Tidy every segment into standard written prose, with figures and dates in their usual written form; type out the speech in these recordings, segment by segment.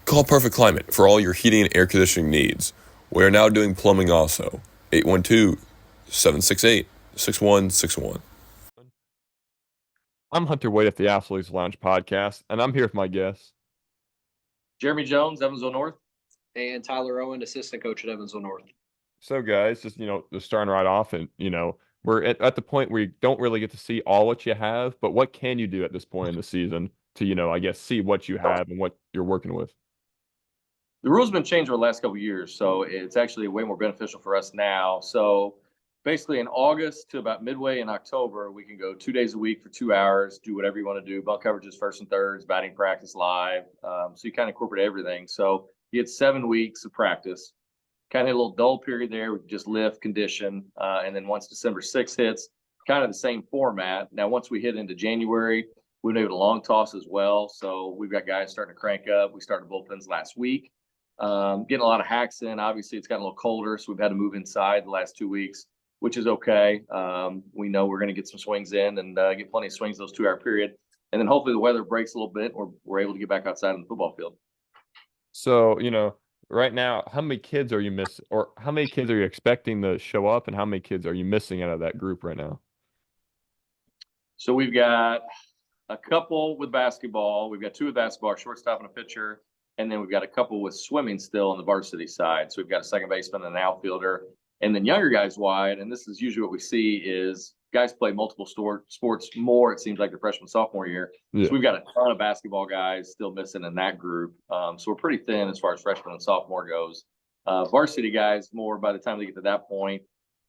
Call Perfect Climate for all your heating and air conditioning needs. We are now doing plumbing also. 812-768-6161. I'm Hunter Wade at the Athletes Lounge podcast, and I'm here with my guests. Jeremy Jones, Evansville North. And Tyler Owen, assistant coach at Evansville North. So, guys, just starting right off, and we're at the point where you don't really get to see all what you have, but what can you do at this point in the season to I guess see what you have and what you're working with? The rules have been changed over the last couple of years, so it's actually way more beneficial for us now. So basically in August to about midway in October, we can go 2 days a week for 2 hours, do whatever you want to do, bunt coverages, first and thirds, batting practice live. So you kind of incorporate everything. So you get 7 weeks of practice, kind of a little dull period there. We just lift, condition, and then once December 6th hits, kind of the same format. Now, once we hit into January, we've been able to long toss as well. So we've got guys starting to crank up. We started bullpens last week. Getting a lot of hacks in. Obviously, it's gotten a little colder, so we've had to move inside the last 2 weeks, which is okay. We know we're going to get some swings in and get plenty of swings those 2 hour period. And then hopefully the weather breaks a little bit or we're able to get back outside on the football field. So, right now, how many kids are you missing, or how many kids are you expecting to show up, and how many kids are you missing out of that group right now? So we've got a couple with basketball. We've got 2 with basketball, a shortstop and a pitcher. And then we've got a couple with swimming still on the varsity side. So we've got a second baseman and an outfielder. And then younger guys wide, and this is usually what we see, is guys play multiple sports more, it seems like, the freshman, sophomore year. Yeah. So we've got a ton of basketball guys still missing in that group. So we're pretty thin as far as freshman and sophomore goes. Varsity guys, more by the time they get to that point,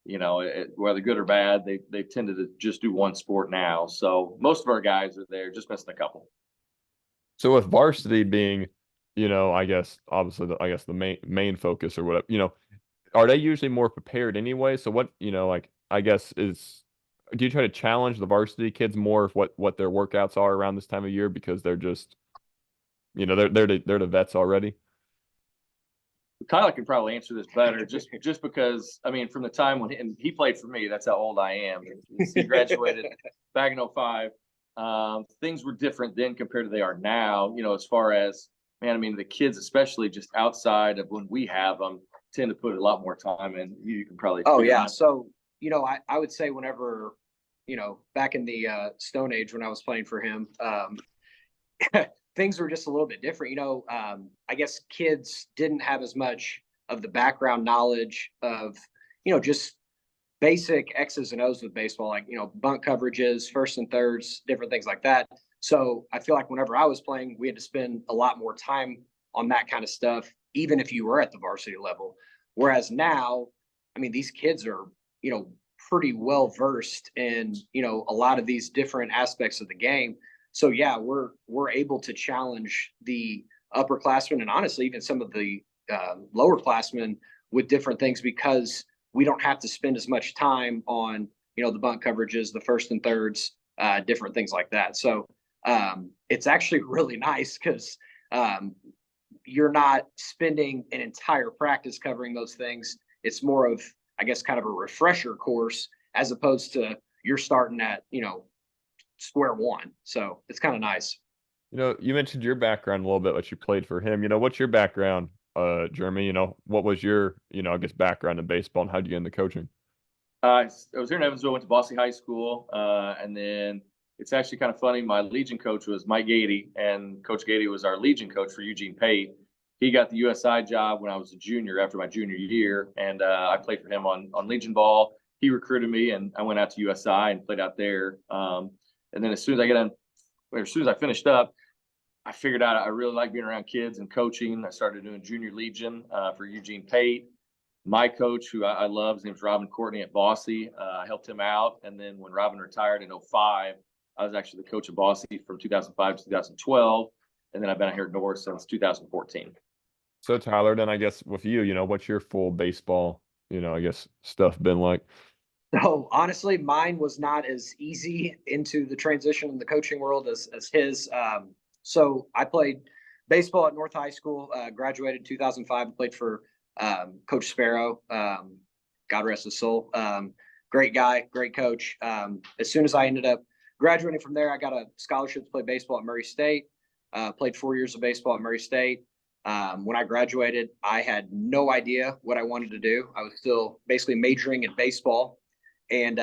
whether good or bad, they've tended to just do one sport now. So most of our guys are there, just missing a couple. So with varsity being I guess obviously the main focus or whatever, are they usually more prepared anyway? So what, I guess do you try to challenge the varsity kids more of what their workouts are around this time of year, because they're just, they're the vets already? Tyler can probably answer this better, just because, I mean, from the time when he played for me, that's how old I am. He graduated back in 05. Things were different then compared to they are now, as far as, man, I mean, the kids, especially just outside of when we have them, tend to put a lot more time in. You can probably. Oh, yeah. So, I would say whenever, back in the Stone Age when I was playing for him, things were just a little bit different. I guess kids didn't have as much of the background knowledge of, just basic X's and O's with baseball, like, bunt coverages, first and thirds, different things like that. So I feel like whenever I was playing, we had to spend a lot more time on that kind of stuff, even if you were at the varsity level. Whereas now, I mean, these kids are, pretty well versed in, a lot of these different aspects of the game. So yeah, we're able to challenge the upperclassmen and honestly even some of the lowerclassmen with different things, because we don't have to spend as much time on, the bunt coverages, the first and thirds, different things like that. So it's actually really nice because you're not spending an entire practice covering those things. It's more of, I guess, kind of a refresher course, as opposed to you're starting at, square one. So it's kind of nice. You mentioned your background a little bit, what you played for him. What's your background, Jeremy? What was your, I guess, background in baseball, and how did you get into coaching? I was here in Evansville, went to Bosse High School, and then it's actually kind of funny. My Legion coach was Mike Gady, and Coach Gady was our Legion coach for Eugene Pate. He got the USI job when I was a junior after my junior year, and I played for him on Legion ball. He recruited me, and I went out to USI and played out there. And then as soon as I finished up, I figured out I really like being around kids and coaching. I started doing junior Legion for Eugene Pate. My coach, who I love, his name is Robin Courtney at Bosse. I helped him out, and then when Robin retired in 05, I was actually the coach of Bosse from 2005 to 2012, and then I've been out here at North since 2014. So Tyler, then I guess with you, what's your full baseball, I guess, stuff been like? So honestly, mine was not as easy into the transition in the coaching world as his. So I played baseball at North High School, graduated in 2005, played for Coach Sparrow, God rest his soul. Great guy, great coach. As soon as I ended up graduating from there, I got a scholarship to play baseball at Murray State. Played 4 years of baseball at Murray State. When I graduated, I had no idea what I wanted to do. I was still basically majoring in baseball, and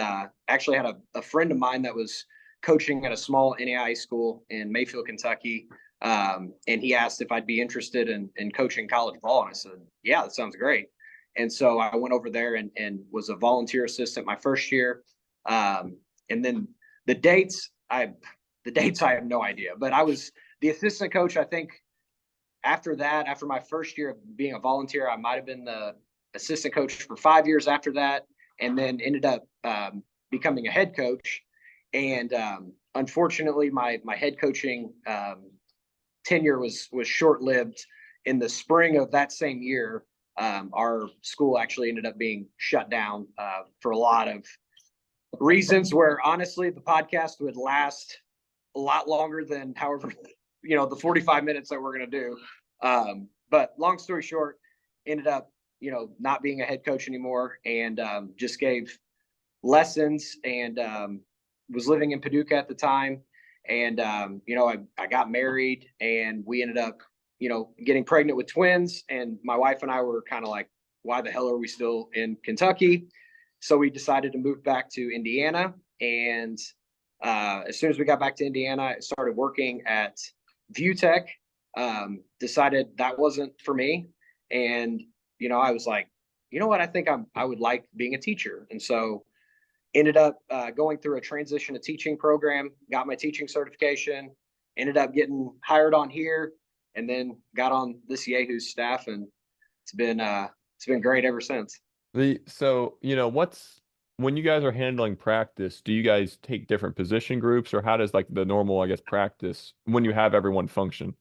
actually had a friend of mine that was coaching at a small NAIA school in Mayfield, Kentucky. And he asked if I'd be interested in coaching college ball. And I said, yeah, that sounds great. And so I went over there and was a volunteer assistant my first year. And then the dates, I have no idea, but I was the assistant coach. I think after that, after my first year of being a volunteer, I might've been the assistant coach for 5 years after that, and then ended up becoming a head coach. And unfortunately, my head coaching tenure was short lived. In the spring of that same year, our school actually ended up being shut down for a lot of reasons. Where honestly, the podcast would last a lot longer than however the 45 minutes that we're going to do. But long story short, ended up not being a head coach anymore, and just gave lessons, and was living in Paducah at the time. And, I got married, and we ended up, getting pregnant with twins. And my wife and I were kind of like, why the hell are we still in Kentucky? So we decided to move back to Indiana. And as soon as we got back to Indiana, I started working at ViewTech. Decided that wasn't for me. And, I was like, you know what, I think I would like being a teacher. And so ended up going through a transition to teaching program, got my teaching certification, ended up getting hired on here, and then got on this Yahoo's staff, and it's been great ever since. So what's when you guys are handling practice, do you guys take different position groups, or how does like the normal, I guess, practice when you have everyone function?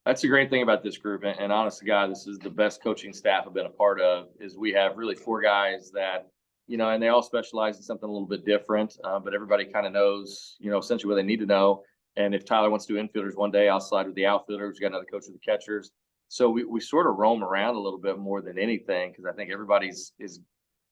That's a great thing about this group. And honest to God, this is the best coaching staff I've been a part of, is we have really 4 guys that, and they all specialize in something a little bit different, but everybody kind of knows, essentially what they need to know. And if Tyler wants to do infielders one day, I'll slide with the outfielders. We got another coach with the catchers. So we sort of roam around a little bit more than anything, because I think everybody's is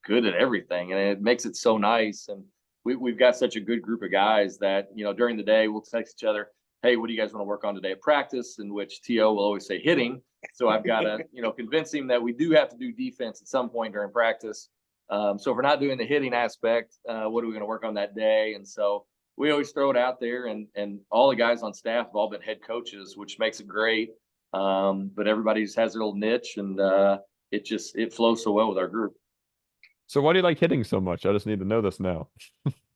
good at everything, and it makes it so nice. And we've got such a good group of guys that, during the day we'll text each other, hey, what do you guys want to work on today at practice? In which T.O. will always say hitting. So I've got to, convince him that we do have to do defense at some point during practice. So if we're not doing the hitting aspect, what are we going to work on that day? And so we always throw it out there, and all the guys on staff have all been head coaches, which makes it great. But everybody just has their little niche, and it flows so well with our group. So why do you like hitting so much? I just need to know this now.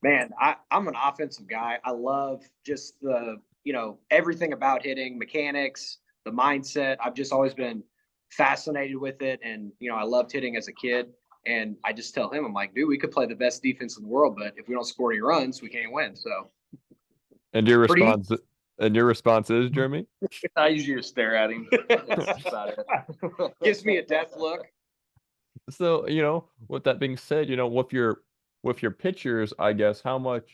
Man, I'm an offensive guy. I love just the, everything about hitting, mechanics, the mindset. I've just always been fascinated with it. And, I loved hitting as a kid. And I just tell him, I'm like, dude, we could play the best defense in the world, but if we don't score any runs, we can't win. So. And your response is, Jeremy? I usually just stare at him. That's about it. Gives me a death look. So, with that being said, with your pitchers, I guess, how much,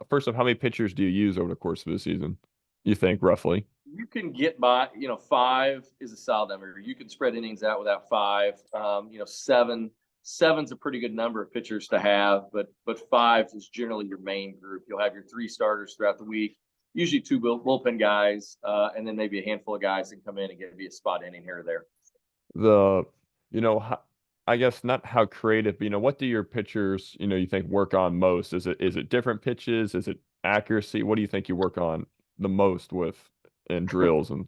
first off, how many pitchers do you use over the course of the season, you think, roughly? You can get by, 5 is a solid number. You can spread innings out without 5. 7's a pretty good number of pitchers to have, but 5 is generally your main group. You'll have your 3 starters throughout the week, usually 2 bullpen guys, and then maybe a handful of guys that come in and get a spot inning here or there. I guess not how creative, but what do your pitchers, you think work on most? Is it different pitches? Is it accuracy? What do you think you work on the most with in drills? And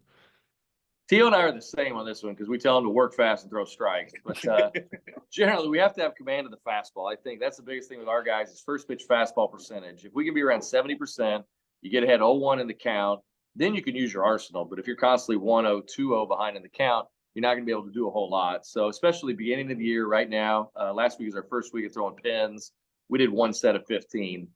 Teal and I are the same on this one, because we tell them to work fast and throw strikes. But generally, we have to have command of the fastball. I think that's the biggest thing with our guys is first pitch fastball percentage. If we can be around 70%, you get ahead 0-1 in the count, then you can use your arsenal. But if you're constantly 1-0, 2-0 behind in the count, you're not going to be able to do a whole lot. So especially beginning of the year right now, last week is our first week of throwing pins. We did 1 set of 15.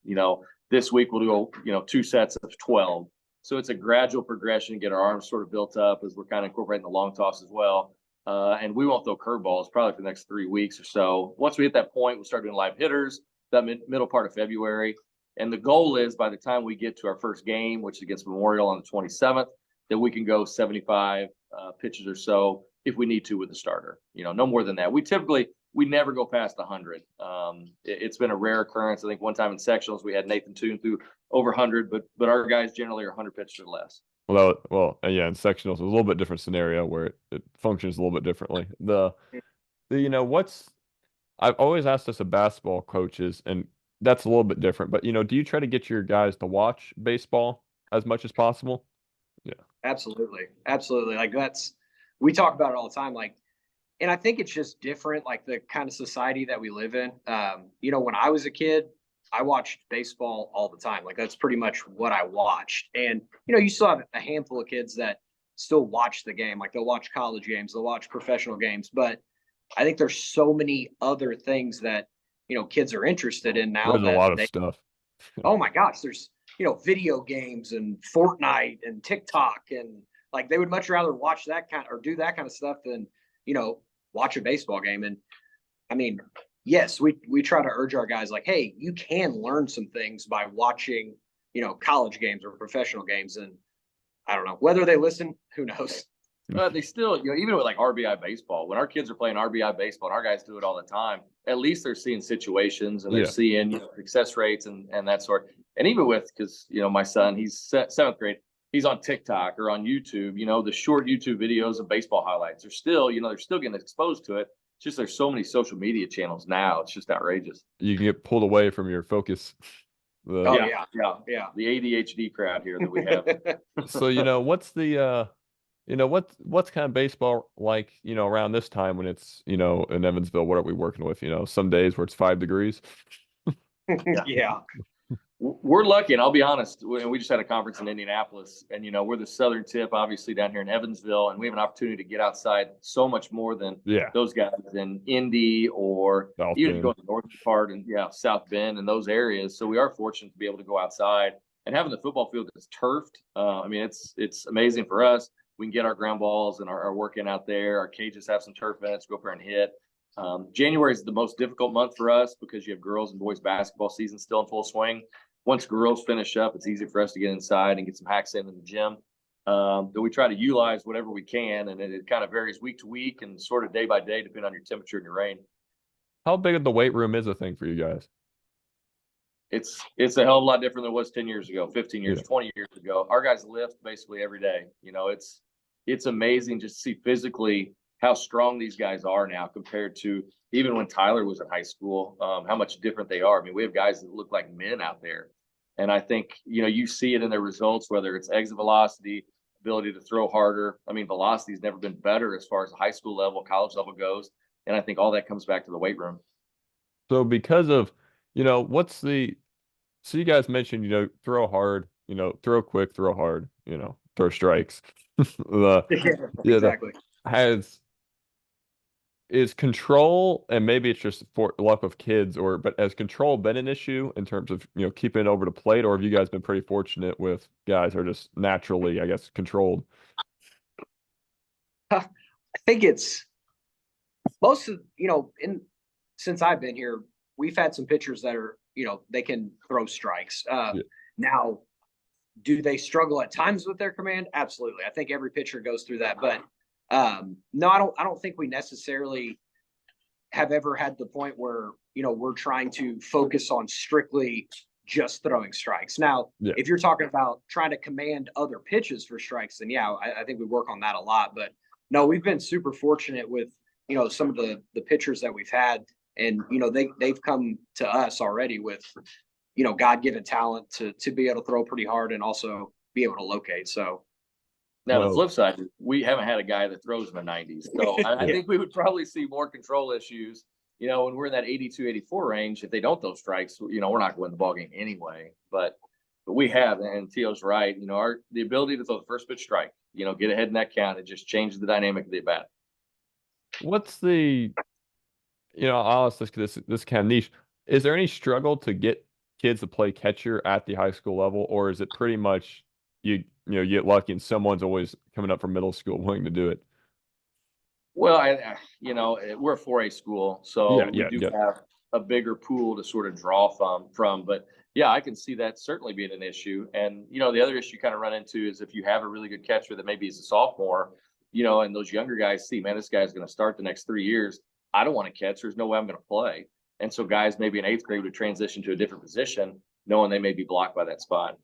This week we'll do 2 sets of 12. So it's a gradual progression to get our arms sort of built up as we're kind of incorporating the long toss as well. And we won't throw curveballs probably for the next 3 weeks or so. Once we hit that point, we'll start doing live hitters that middle part of February. And the goal is by the time we get to our first game, which is against Memorial on the 27th, that we can go 75 pitches or so if we need to with the starter. No more than that. We never go past 100. It's been a rare occurrence. I think one time in sectionals we had Nathan Toon through over 100, but our guys generally are 100 pitches or less. Yeah, in sectionals, it's a little bit different scenario where it functions a little bit differently. What's I've always asked this of basketball coaches, and that's a little bit different. But do you try to get your guys to watch baseball as much as possible? Yeah, Absolutely. Absolutely. Like we talk about it all the time. Like, and I think it's just different, like the kind of society that we live in. When I was a kid, I watched baseball all the time. Like that's pretty much what I watched. And, you still have a handful of kids that still watch the game. Like they'll watch college games, they'll watch professional games. But I think there's so many other things that, kids are interested in now there's a that lot of stuff. oh my gosh, there's, video games and Fortnite and TikTok. And like they would much rather watch that kind or do that kind of stuff than, watch a baseball game. And I mean, yes, we try to urge our guys like, hey, you can learn some things by watching, college games or professional games. And I don't know whether they listen, who knows? But they still, even with like RBI baseball, when our kids are playing RBI baseball and our guys do it all the time, at least they're seeing situations and they're seeing success rates and that sort. And even with, because, my son, he's seventh grade, he's on TikTok or on YouTube, the short YouTube videos of baseball highlights are still, they're still getting exposed to it. It's just there's so many social media channels now. It's just outrageous. You can get pulled away from your focus. Yeah. The ADHD crowd here that we have. So, what's the what's kind of baseball like, around this time when it's, in Evansville, what are we working with? Some days where it's 5 degrees. Yeah. We're lucky, and I'll be honest, we just had a conference in Indianapolis, and we're the southern tip, obviously down here in Evansville, and we have an opportunity to get outside so much more than those guys in Indy or South even Bend. go to the northern part and South Bend and those areas. So we are fortunate to be able to go outside and having the football field that's turfed. It's amazing for us. We can get our ground balls and our work in out there. Our cages have some turf in it to go up there and hit. January is the most difficult month for us because you have girls and boys basketball season still in full swing. Once girls finish up, it's easy for us to get inside and get some hacks in the gym. But we try to utilize whatever we can, and it kind of varies week to week and sort of day by day, depending on your temperature and your rain. How big of the weight room is a thing for you guys? It's a hell of a lot different than it was 10 years ago, 15 years, 20 years ago. Our guys lift basically every day. It's amazing just to see physically how strong these guys are now compared to even when Tyler was in high school, how much different they are. I mean, we have guys that look like men out there. And I think, you see it in their results, whether it's exit velocity, ability to throw harder. I mean, velocity has never been better as far as the high school level, college level goes. And I think all that comes back to the weight room. So because of, so you guys mentioned, throw hard, throw quick, throw hard, throw strikes. Exactly. Is control, and maybe it's just for luck of kids, but has control been an issue in terms of, keeping it over the plate, or have you guys been pretty fortunate with guys who are just naturally, I guess, controlled? I think it's most of, since I've been here, we've had some pitchers that are, they can throw strikes. Now, do they struggle at times with their command? Absolutely. I think every pitcher goes through that, but no, I don't think we necessarily have ever had the point where, we're trying to focus on strictly just throwing strikes. Now, if you're talking about trying to command other pitches for strikes, then I think we work on that a lot. But no, we've been super fortunate with, some of the pitchers that we've had, and, they've come to us already with, God-given talent to be able to throw pretty hard and also be able to locate. So now the flip side, we haven't had a guy that throws in the 90s. So I think we would probably see more control issues, when we're in that 82, 84 range. If they don't throw strikes, we're not going to win the ballgame anyway. But we have, and Tio's right, the ability to throw the first pitch strike, get ahead in that count, it just changes the dynamic of the at-bat. What's the, I'll ask this kind of niche. Is there any struggle to get kids to play catcher at the high school level, or is it pretty much you get lucky and someone's always coming up from middle school willing to do it? Well, we're a 4A school, so we do have a bigger pool to sort of draw from. But I can see that certainly being an issue. And the other issue you kind of run into is if you have a really good catcher that maybe is a sophomore, and those younger guys see, man, this guy's going to start the next 3 years. I don't want to catch. There's no way I'm going to play. And so guys maybe in 8th grade would transition to a different position, knowing they may be blocked by that spot.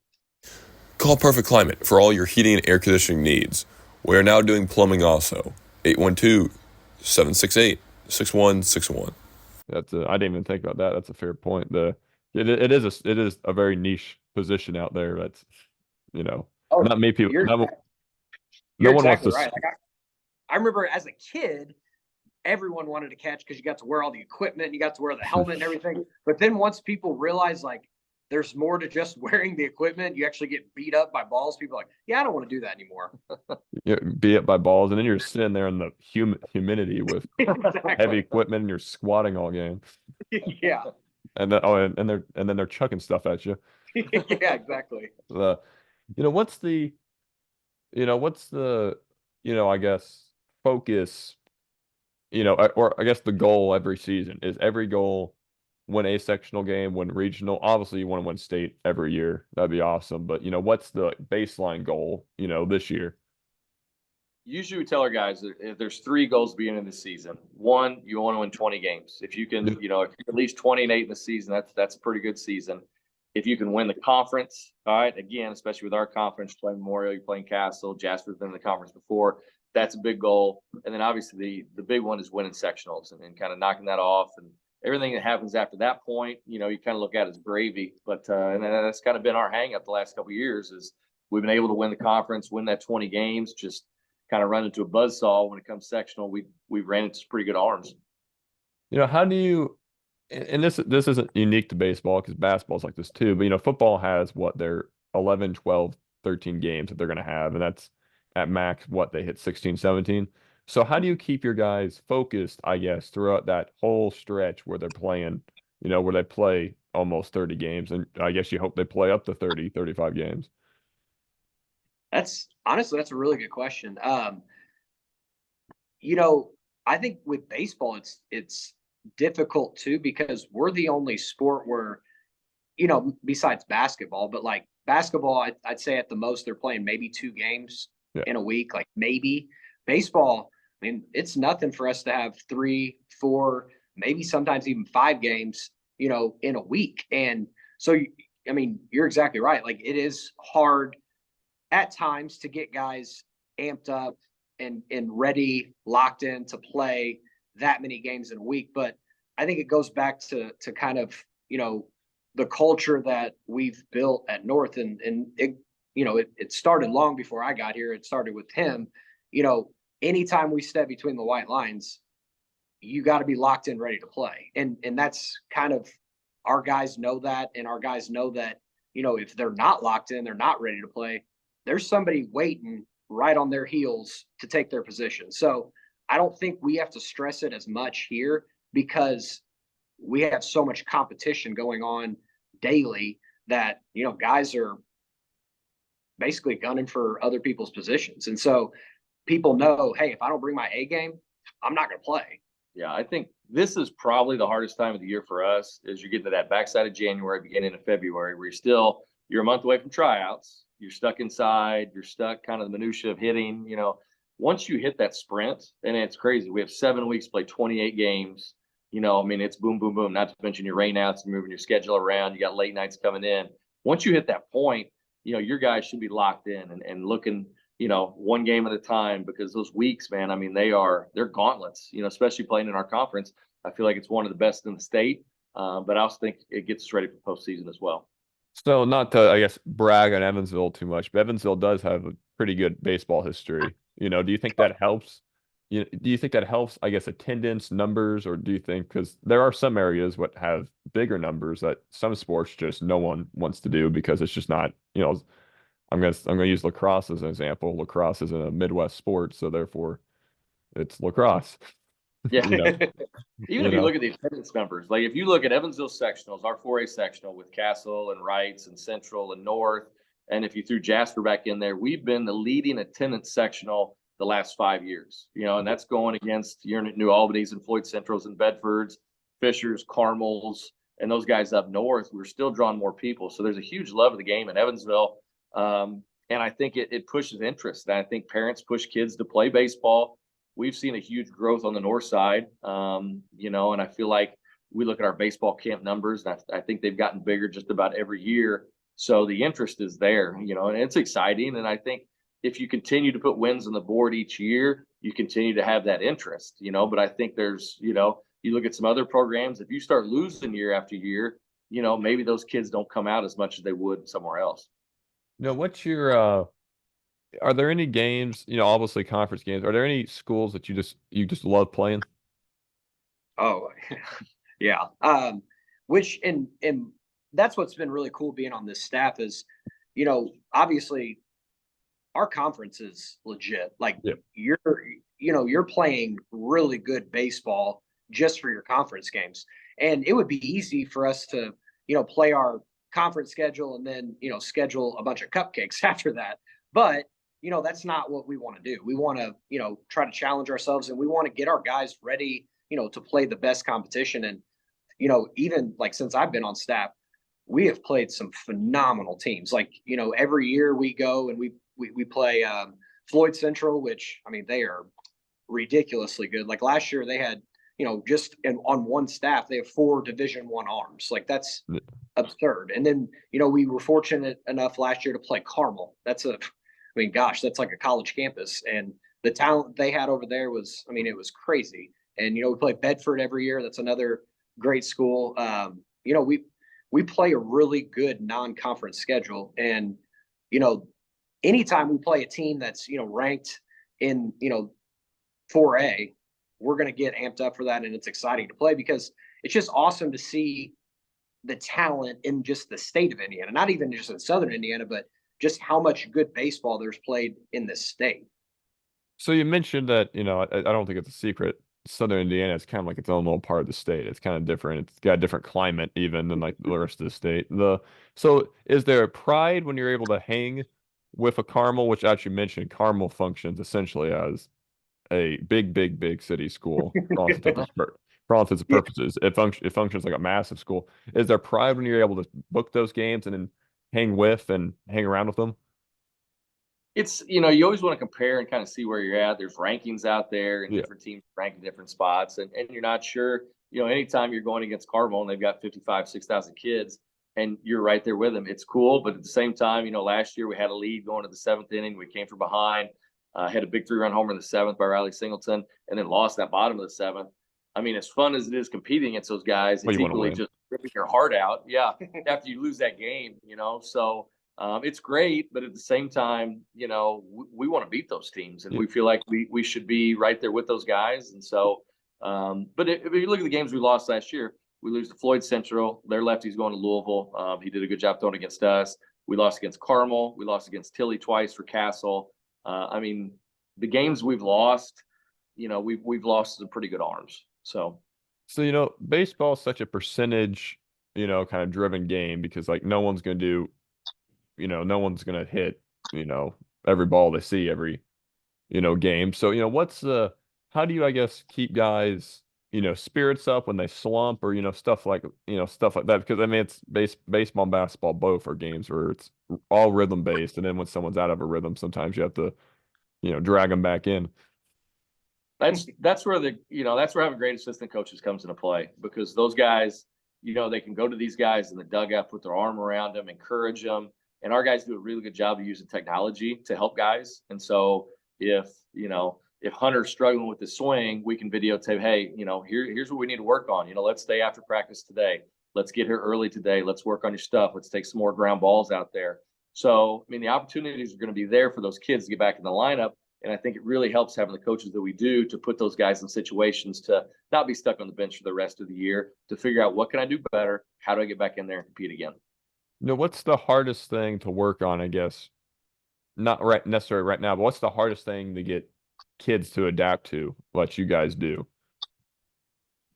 Call Perfect Climate for all your heating and air conditioning needs. We are now doing plumbing also. 812-768-6161. I didn't even think about that. That's a fair point. It is a very niche position out there. That's Oh, not many people. you're No you're one wants exactly to. right. Like I remember as a kid, everyone wanted to catch because you got to wear all the equipment, you got to wear the helmet and everything. But then once people realize like there's more to just wearing the equipment, you actually get beat up by balls. People are like, yeah, I don't want to do that anymore. Be it by balls, and then you're sitting there in the humidity with heavy equipment, and you're squatting all game. Yeah. And then they're chucking stuff at you. Yeah, exactly. Uh, what's the I guess focus, or I guess the goal every season is every goal win a sectional game, win regional. Obviously, you want to win state every year. That'd be awesome. But what's the baseline goal? This year. Usually we tell our guys that if there's 3 goals at the beginning of the season. One, you want to win 20 games. If you can, if you're at least 20-8 in the season, that's a pretty good season. If you can win the conference, all right, again, especially with our conference, playing Memorial, you're playing Castle, Jasper's been in the conference before. That's a big goal. And then obviously the big one is winning sectionals and kind of knocking that off. And everything that happens after that point, you kind of look at as gravy. But and that's kind of been our hang up the last couple of years is we've been able to win the conference, win that 20 games, just kind of run into a buzzsaw when it comes sectional. We ran into some pretty good arms. How do you, and this isn't unique to baseball because basketball's like this too, but football has what their 11, 12, 13 games that they're going to have, and that's at max what they hit 16, 17. So how do you keep your guys focused, I guess, throughout that whole stretch where they're playing, where they play almost 30 games, and I guess you hope they play up to 30, 35 games? That's honestly, that's a really good question. I think with baseball, it's difficult too because we're the only sport where, besides basketball, but like basketball, I'd say at the most they're playing maybe 2 games in a week, like maybe. Baseball, I mean, it's nothing for us to have 3, 4, maybe sometimes even 5 games, in a week. And so, I mean, you're exactly right. Like it is hard at times to get guys amped up and ready, locked in to play that many games in a week. But I think it goes back to kind of, the culture that we've built at North and it, it started long before I got here. It started with him. Anytime we step between the white lines, you got to be locked in, ready to play. And that's kind of, our guys know that. And our guys know that, if they're not locked in, they're not ready to play, there's somebody waiting right on their heels to take their position. So I don't think we have to stress it as much here because we have so much competition going on daily that, guys are basically gunning for other people's positions. And so people know, hey, if I don't bring my A game, I'm not going to play. Yeah, I think this is probably the hardest time of the year for us is you get to that backside of January, beginning of February, where you're a month away from tryouts. You're stuck inside. You're stuck kind of the minutia of hitting. Once you hit that sprint, and it's crazy. We have 7 weeks to play 28 games. I mean, it's boom, boom, boom. Not to mention your rainouts and moving your schedule around. You got late nights coming in. Once you hit that point, your guys should be locked in and looking, one game at a time because those weeks, man, I mean, they're gauntlets, especially playing in our conference. I feel like it's one of the best in the state. But I also think it gets us ready for postseason as well. So not to, I guess, brag on Evansville too much, but Evansville does have a pretty good baseball history. Do you think that helps? Do you think that helps, I guess, attendance numbers, or do you think because there are some areas what have bigger numbers that some sports just no one wants to do because it's just not, I'm gonna use lacrosse as an example. Lacrosse is a Midwest sport, so therefore it's lacrosse. Yeah. You know, Even if you look at the attendance numbers, like if you look at Evansville sectionals, our 4A sectional with Castle and Wrights and Central and North, and if you threw Jasper back in there, we've been the leading attendance sectional the last 5 years, and that's going against your New Albany's and Floyd Centrals and Bedfords, Fishers, Carmels, and those guys up north. We're still drawing more people. So there's a huge love of the game in Evansville. And I think it pushes interest. And I think parents push kids to play baseball. We've seen a huge growth on the north side, and I feel like we look at our baseball camp numbers, and I think they've gotten bigger just about every year. So the interest is there, and it's exciting. And I think if you continue to put wins on the board each year, you continue to have that interest, but I think there's, you look at some other programs, if you start losing year after year, maybe those kids don't come out as much as they would somewhere else. What's your are there any games, obviously conference games, are there any schools that you just love playing? Oh, yeah. Which and that's what's been really cool being on this staff is, obviously our conference is legit. Like Yeah. you're playing really good baseball just for your conference games. And it would be easy for us to, play our conference schedule and then, schedule a bunch of cupcakes after that. But, that's not what we want to do. We want to, try to challenge ourselves, and we want to get our guys ready, to play the best competition. And, even like since I've been on staff, we have played some phenomenal teams. Like, every year we go and we play Floyd Central, which, I mean, they are ridiculously good. Like last year they had, just on one staff, they have 4 Division I arms. Like that's Yeah. absurd. And then, we were fortunate enough last year to play Carmel. Gosh, that's like a college campus. And the talent they had over there was, it was crazy. And, we play Bedford every year. That's another great school. We play a really good non-conference schedule. And, anytime we play a team that's, ranked in, 4A, we're going to get amped up for that. And it's exciting to play because it's just awesome to see the talent in just the state of Indiana, not even just in Southern Indiana, but just how much good baseball there's played in this state. So you mentioned that, I don't think it's a secret. Southern Indiana is kind of like its own little part of the state. It's kind of different. It's got a different climate even than like the rest of the state. So is there a pride when you're able to hang with a Carmel, which as you mentioned, Carmel functions essentially as a big city school for all intents and for all intents and Yeah. purposes. It functions like a massive school. Is there pride when you're able to book those games and then hang with and hang around with them? It's, you always want to compare and kind of see where you're at. There's rankings out there and Yeah. different teams rank in different spots. And you're not sure, anytime you're going against Carmel and they've got 55, 6,000 kids and you're right there with them, it's cool. But at the same time, last year we had a lead going to the 7th inning. We came from behind, had a big 3-run homer in the 7th by Riley Singleton, and then lost that bottom of the 7th. As fun as it is competing against those guys, Well, it's you wanna equally win. just ripping your heart out. Yeah. After you lose that game, so it's great, but at the same time, we want to beat those teams, and Yeah. we feel like we should be right there with those guys. And so, but if you look at the games we lost last year, we lose to Floyd Central. Their lefty's going to Louisville. He did a good job throwing against us. We lost against Carmel. We lost against Tilly twice for Castle. The games we've lost, we've lost some pretty good arms. So Baseball is such a percentage, kind of driven game because like no one's going to do, no one's going to hit, every ball they see every, game. So, how do you, I guess, keep guys, spirits up when they slump or, stuff like that? Because it's baseball and basketball both are games where it's all rhythm based. And then when someone's out of a rhythm, sometimes you have to, drag them back in. that's where that's where having great assistant coaches comes into play, because those guys, they can go to these guys in the dugout, put their arm around them, encourage them. And our guys do a really good job of using technology to help guys. And so if Hunter's struggling with the swing, we can videotape, hey, here's what we need to work on. Let's stay after practice today. Let's get here early today. Let's work on your stuff. Let's take some more ground balls out there. So, the opportunities are going to be there for those kids to get back in the lineup. And I think it really helps having the coaches that we do to put those guys in situations to not be stuck on the bench for the rest of the year, to figure out what can I do better? How do I get back in there and compete again? What's the hardest thing to work on, I guess? Not right necessarily right now, but what's the hardest thing to get kids to adapt to, what you guys do?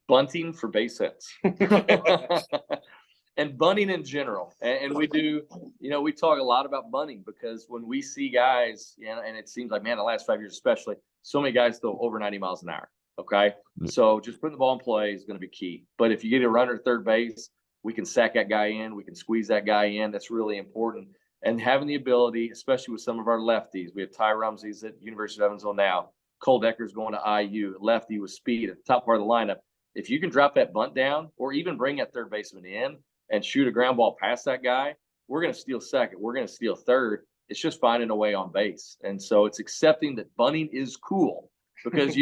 Bunting for base hits. And bunting in general. And we do, we talk a lot about bunting because when we see guys, and it seems like, man, the last 5 years especially, so many guys throw over 90 miles an hour. Okay. So just putting the ball in play is going to be key. But if you get a runner at third base, we can sack that guy in. We can squeeze that guy in. That's really important. And having the ability, especially with some of our lefties, we have Ty Rumsey's at University of Evansville now. Cole Decker's going to IU, lefty with speed at the top part of the lineup. If you can drop that bunt down or even bring that third baseman in and shoot a ground ball past that guy, we're going to steal second, we're going to steal third. It's just finding a way on base. And so it's accepting that bunting is cool because,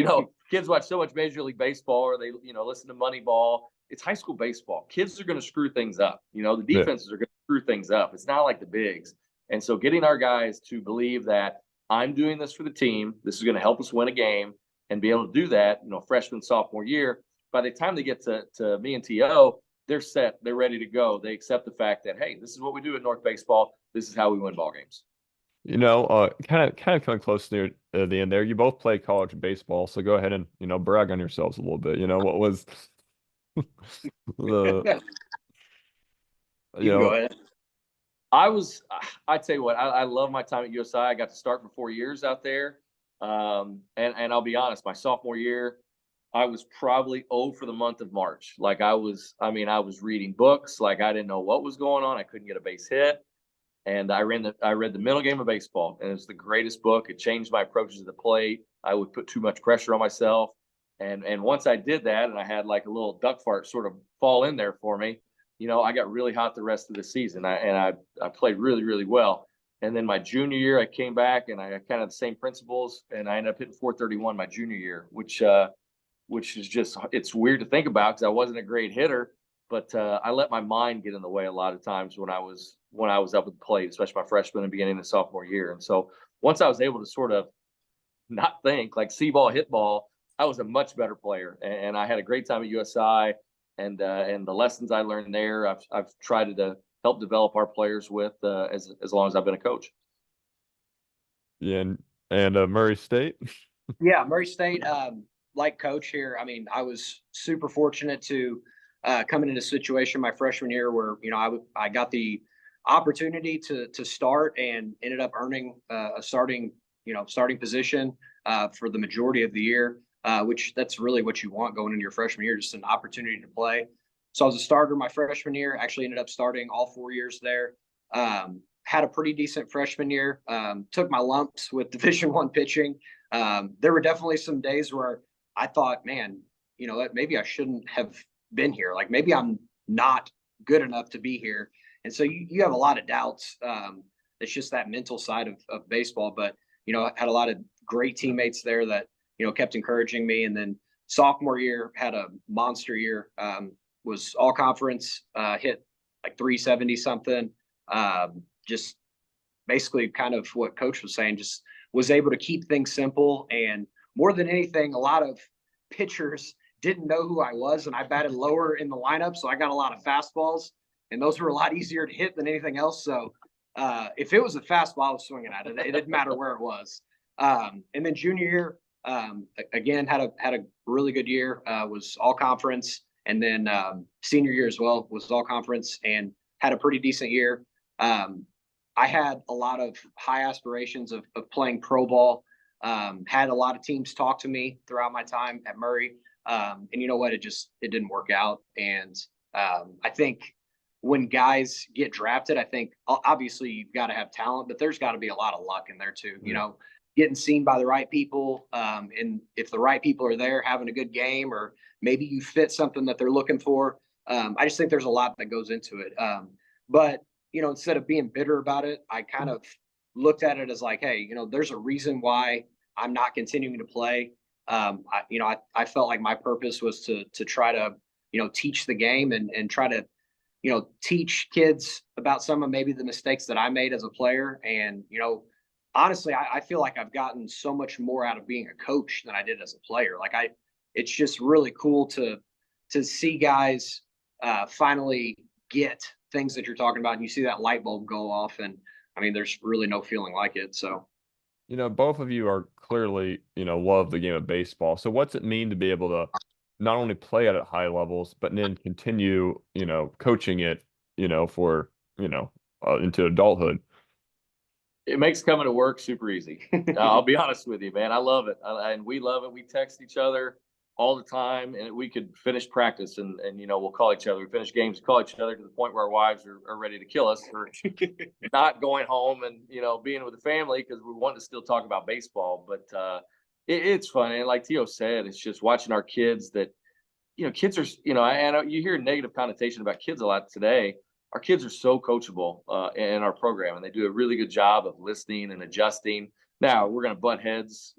kids watch so much Major League Baseball or they, listen to Moneyball. It's high school baseball. Kids are going to screw things up. The defenses are going to screw things up. It's not like the bigs. And so getting our guys to believe that I'm doing this for the team, this is going to help us win a game, and be able to do that, freshman, sophomore year, by the time they get to me and T.O., they're set. They're ready to go. They accept the fact that, hey, this is what we do at North Baseball. This is how we win ball games. Kind of coming close near the end there. You both play college baseball, so go ahead and brag on yourselves a little bit. What was the You can go ahead. I tell you what, I love my time at USI. I got to start for 4 years out there. And I'll be honest, my sophomore year, I was probably 0 for the month of March. Like I was reading books. Like I didn't know what was going on. I couldn't get a base hit. And I read the Middle Game of Baseball, and it was the greatest book. It changed my approaches to the plate. I would put too much pressure on myself. And once I did that, and I had like a little duck fart sort of fall in there for me, I got really hot the rest of the season. I played really, really well. And then my junior year, I came back and I had kind of the same principles, and I ended up hitting 431 my junior year, which is just, it's weird to think about because I wasn't a great hitter, but I let my mind get in the way a lot of times when I was up at the plate, especially my freshman and beginning of the sophomore year. And so once I was able to sort of not think, like see ball, hit ball, I was a much better player, and I had a great time at USI. And the lessons I learned there, I've tried to help develop our players with as long as I've been a coach. Yeah, and Murray State. Yeah, Murray State, like coach here. I mean, I was super fortunate to come into a situation my freshman year where I got the opportunity to start and ended up earning a starting position for the majority of the year. Which that's really what you want going into your freshman year, just an opportunity to play. So I was a starter my freshman year, actually ended up starting all 4 years there. Had a pretty decent freshman year, took my lumps with Division I pitching. There were definitely some days where I thought, man, maybe I shouldn't have been here. Like maybe I'm not good enough to be here. And so you have a lot of doubts. It's just that mental side of baseball. But, I had a lot of great teammates there that, kept encouraging me. And then sophomore year had a monster year, was all conference, hit like 370 something. Just basically kind of what coach was saying, just was able to keep things simple. And more than anything, a lot of pitchers didn't know who I was, and I batted lower in the lineup. So I got a lot of fastballs, and those were a lot easier to hit than anything else. So if it was a fastball, I was swinging at it. It didn't matter where it was. And then junior year, again, had a really good year, was all conference. And then senior year as well was all conference and had a pretty decent year. I had a lot of high aspirations of playing pro ball. Had a lot of teams talk to me throughout my time at Murray. And you know what? It didn't work out. And I think when guys get drafted, I think obviously you've got to have talent, but there's got to be a lot of luck in there too. Yeah. Getting seen by the right people. And if the right people are there having a good game, or maybe you fit something that they're looking for. I just think there's a lot that goes into it. But, instead of being bitter about it, I kind of looked at it as like, hey, there's a reason why I'm not continuing to play. I felt like my purpose was to try to, teach the game and try to, teach kids about some of maybe the mistakes that I made as a player. And, honestly, I feel like I've gotten so much more out of being a coach than I did as a player. Like it's just really cool to see guys finally get things that you're talking about, and you see that light bulb go off. And I mean, there's really no feeling like it. So, Both of you are clearly, love the game of baseball. So what's it mean to be able to not only play at high levels, but then continue, coaching it, for, into adulthood? It makes coming to work super easy. I'll be honest with you, man. I love it. And we love it. We text each other all the time, and we could finish practice and we'll call each other. We finish games, call each other to the point where our wives are ready to kill us for not going home and, being with the family because we want to still talk about baseball. But it's fun. And like Tio said, it's just watching our kids that, kids are, I know you hear negative connotation about kids a lot today. our kids are so coachable in our program, and they do a really good job of listening and adjusting. Now we're going to butt heads,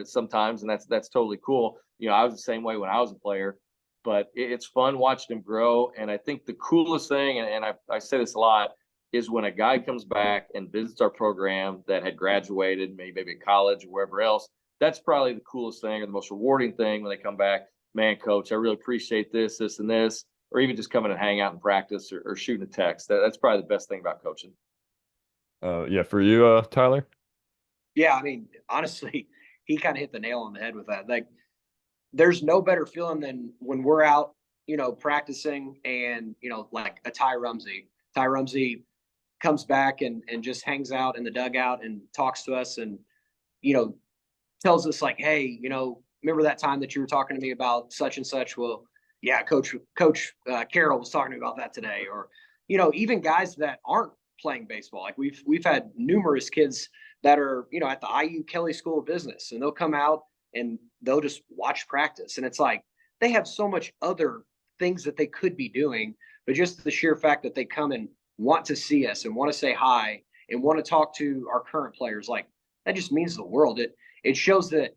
sometimes, and that's totally cool. I was the same way when I was a player, but it's fun watching them grow. And I think the coolest thing, and I say this a lot, is when a guy comes back and visits our program that had graduated, maybe at college or wherever else. That's probably the coolest thing or the most rewarding thing when they come back. Man, coach, I really appreciate this, this, and this, or even just coming and hang out and practice or shooting a text. That's probably the best thing about coaching. Yeah, for you, Tyler? Yeah, I mean, honestly, he kind of hit the nail on the head with that. Like, there's no better feeling than when we're out, practicing and, like a Ty Rumsey. Ty Rumsey comes back and just hangs out in the dugout and talks to us and, tells us like, hey, remember that time that you were talking to me about such and such? Well, yeah, Coach Carroll was talking to me about that today. Or, even guys that aren't playing baseball. Like we've had numerous kids that are, at the IU Kelly School of Business, and they'll come out and they'll just watch practice. And it's like, they have so much other things that they could be doing, but just the sheer fact that they come and want to see us and want to say hi and want to talk to our current players, like that just means the world. It shows that,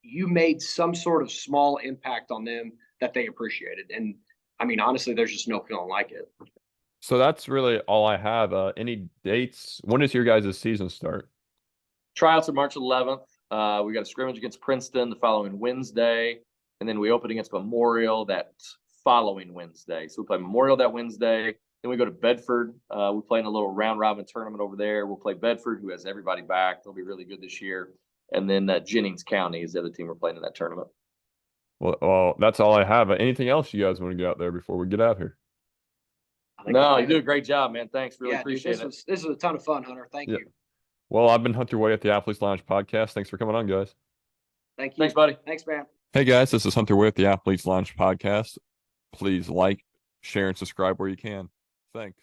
you made some sort of small impact on them that they appreciated. And I mean, honestly, there's just no feeling like it. So that's really all I have. Any dates? When does your guys' season start? Tryouts are March 11th. We got a scrimmage against Princeton the following Wednesday, and then we open against Memorial that following Wednesday. So we play Memorial that Wednesday. Then we go to Bedford. We play in a little round robin tournament over there. We'll play Bedford, who has everybody back. They'll be really good this year. And then Jennings County is the other team we're playing in that tournament. Well, that's all I have. Anything else you guys want to get out there before we get out here? No, you do a great job, man. Thanks. Really appreciate it. This was a ton of fun, Hunter. Thank you. Well, I've been Hunter Way at the Athletes Lounge podcast. Thanks for coming on, guys. Thank you. Thanks, buddy. Thanks, man. Hey, guys, this is Hunter Way at the Athletes Lounge podcast. Please like, share, and subscribe where you can. Thanks.